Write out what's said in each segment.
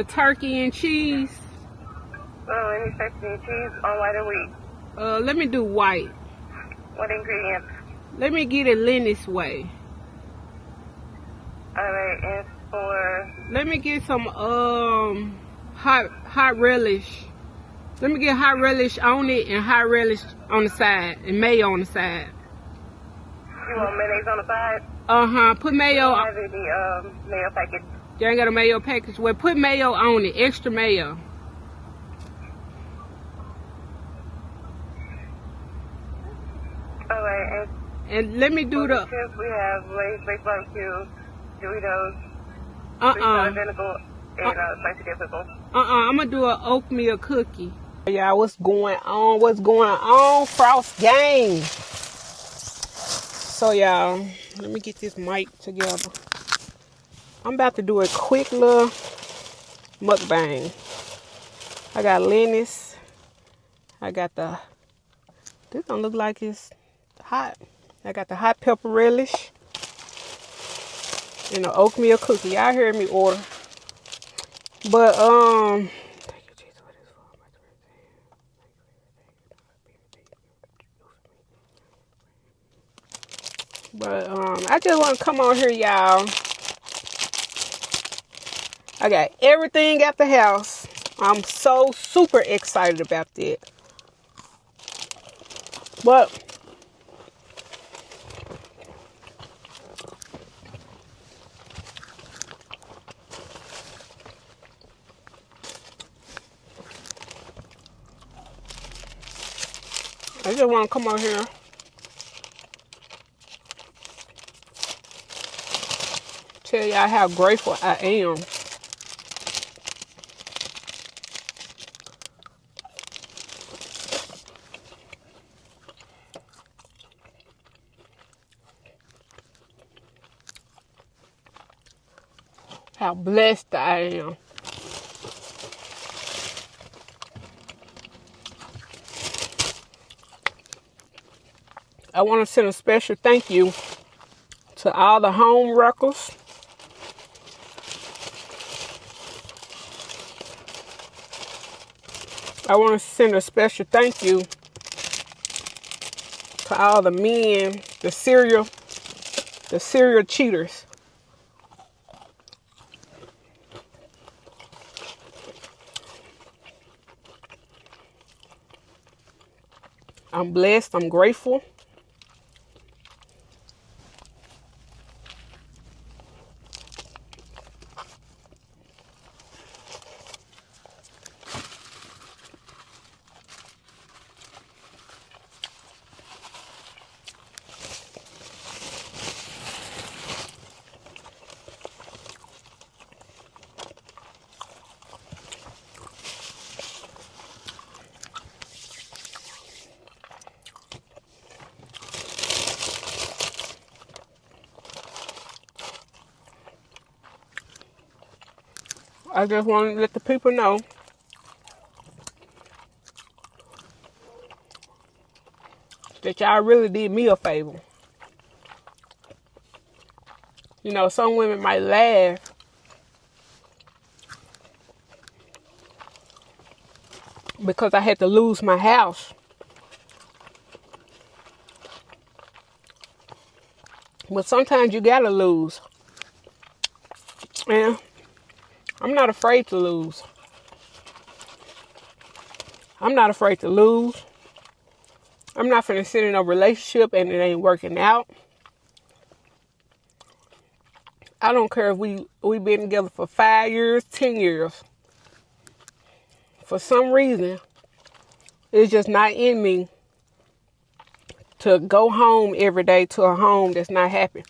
turkey and cheese. Any turkey and cheese on white or wheat? Let me do white. What ingredients? Let me get it Lenny's way. Alright, and for... Let me get some hot relish. Let me get hot relish on it and hot relish on the side and mayo on the side. You want mayonnaise on the side? Put mayo. I don't have any mayo package. You ain't got a mayo package? Well, put mayo on it, extra mayo. Alright, And let me do the... chips, we have Lay's baked barbecue, Doritos, vinegar, and spicy dip pickle. I'm gonna do an oatmeal cookie. Y'all, what's going on? What's going on? Frost gang. So y'all, let me get this mic together. I'm about to do a quick little mukbang. I got Lenny's. I got the... This don't look like it's hot. I got the hot pepper relish and the oatmeal cookie. Y'all heard me order. But I just want to come on here, y'all. I got everything at the house. I'm so super excited about that. But I just want to come on here. Tell y'all how grateful I am. How blessed I am. I want to send a special thank you to all the home wreckers. I want to send a special thank you to all the men, the serial cheaters. I'm blessed. I'm grateful. I just want to let the people know that y'all really did me a favor. You know, some women might laugh because I had to lose my house. But sometimes you gotta lose. And I'm not afraid to lose. I'm not afraid to lose. I'm not finna sit in a relationship and it ain't working out. I don't care if we been together for 5 years, 10 years. For some reason, it's just not in me to go home every day to a home that's not happy.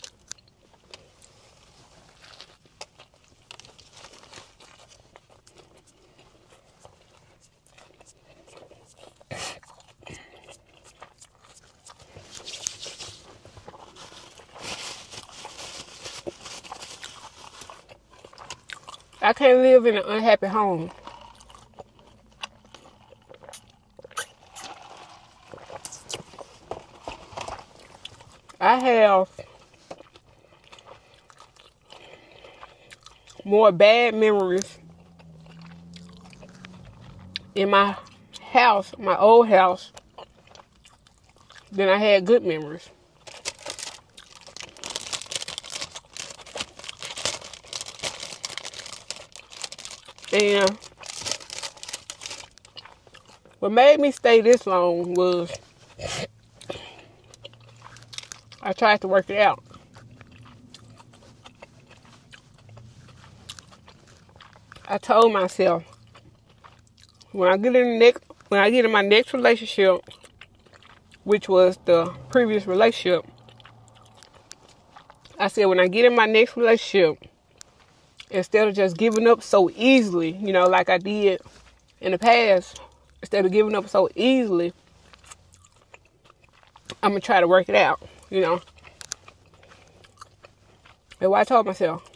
I can't live in an unhappy home. I have more bad memories in my house, my old house, then I had good memories. And what made me stay this long was I tried to work it out. I told myself when I get in my next relationship, which was the previous relationship, I said when I get in my next relationship, instead of just giving up so easily, like I did in the past, instead of giving up so easily, I'm gonna try to work it out, That's what I told myself.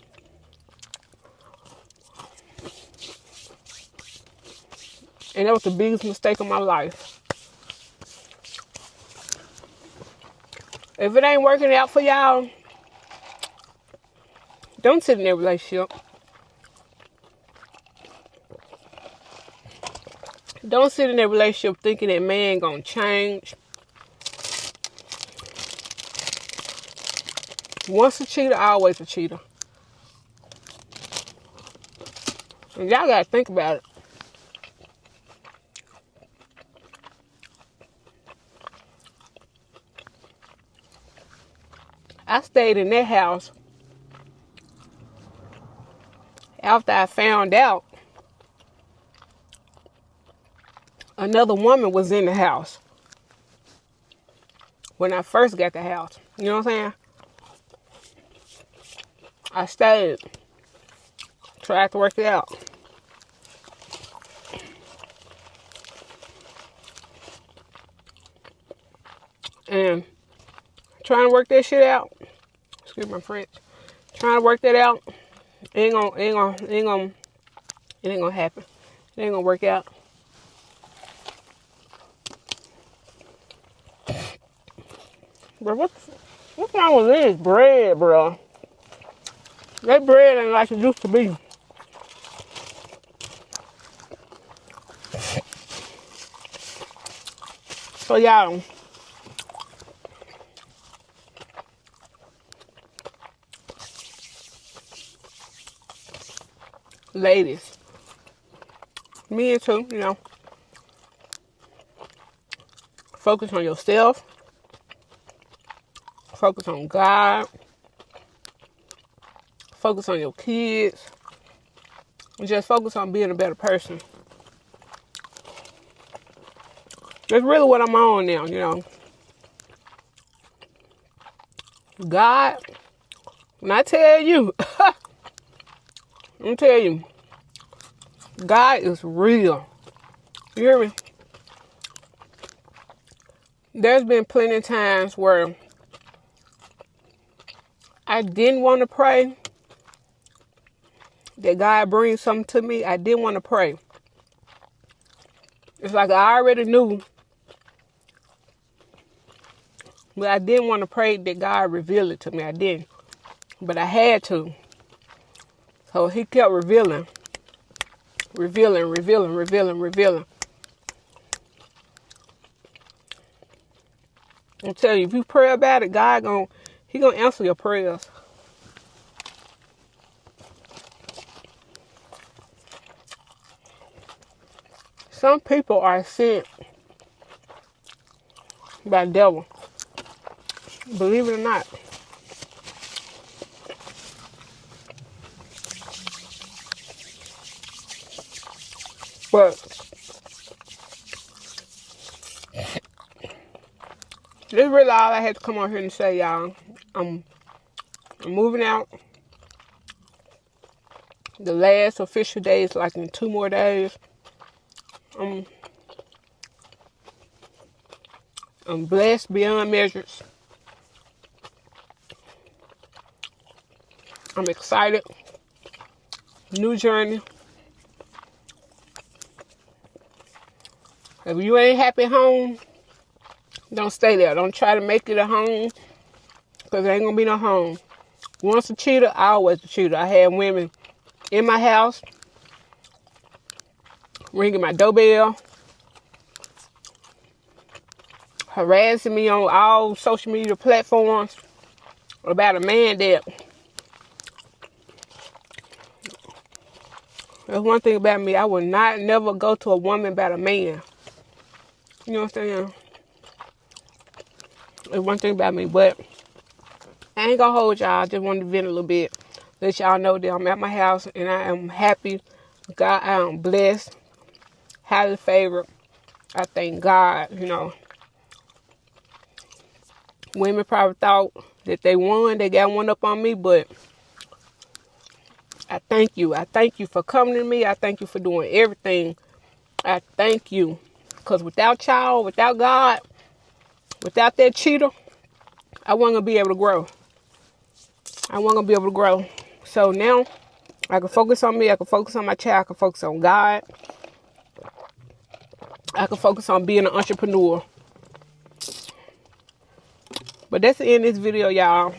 And that was the biggest mistake of my life. If it ain't working out for y'all, don't sit in that relationship. Don't sit in that relationship thinking that man gonna change. Once a cheater, always a cheater. And y'all gotta think about it. I stayed in that house after I found out another woman was in the house when I first got the house. You know what I'm saying? I stayed. Tried to work it out. And trying to work that shit out. Excuse my French. Trying to work that out. It ain't gonna happen. It ain't gonna work out. Bro, what's wrong with this bread, bro? That bread ain't like it used to be. So y'all, ladies, men too, focus on yourself. Focus on God. Focus on your kids. And just focus on being a better person. That's really what I'm on now, God, when I tell you, I'm tell you, God is real. You hear me? There's been plenty of times where I didn't want to pray, that God brings something to me. I didn't want to pray. It's like I already knew, but I didn't want to pray that God revealed it to me. I didn't. But I had to. So he kept revealing. I'm telling you, if you pray about it, He gonna answer your prayers. Some people are sent by the devil. Believe it or not. But this is really all I had to come on here and say, y'all. I'm moving out. The last official day is like in 2 more days. I'm blessed beyond measures. I'm excited. New journey. If you ain't happy home, don't stay there. Don't try to make it a home, because there ain't gonna be no home. Once a cheater, always a cheater. I had women in my house ringing my doorbell, harassing me on all social media platforms about a man that. There's one thing about me, I would not never go to a woman about a man. You know what I'm saying? There's one thing about me, but I ain't gonna hold y'all. I just wanted to vent a little bit. Let y'all know that I'm at my house and I am happy. God, I am blessed, highly favored. I thank God, you know. Women probably thought that they won, they got one up on me, but I thank you. I thank you for coming to me. I thank you for doing everything. I thank you. Because without y'all, without God, without that cheater, I wasn't going to be able to grow. I wasn't going to be able to grow. So now, I can focus on me. I can focus on my child. I can focus on God. I can focus on being an entrepreneur. But that's the end of this video, y'all.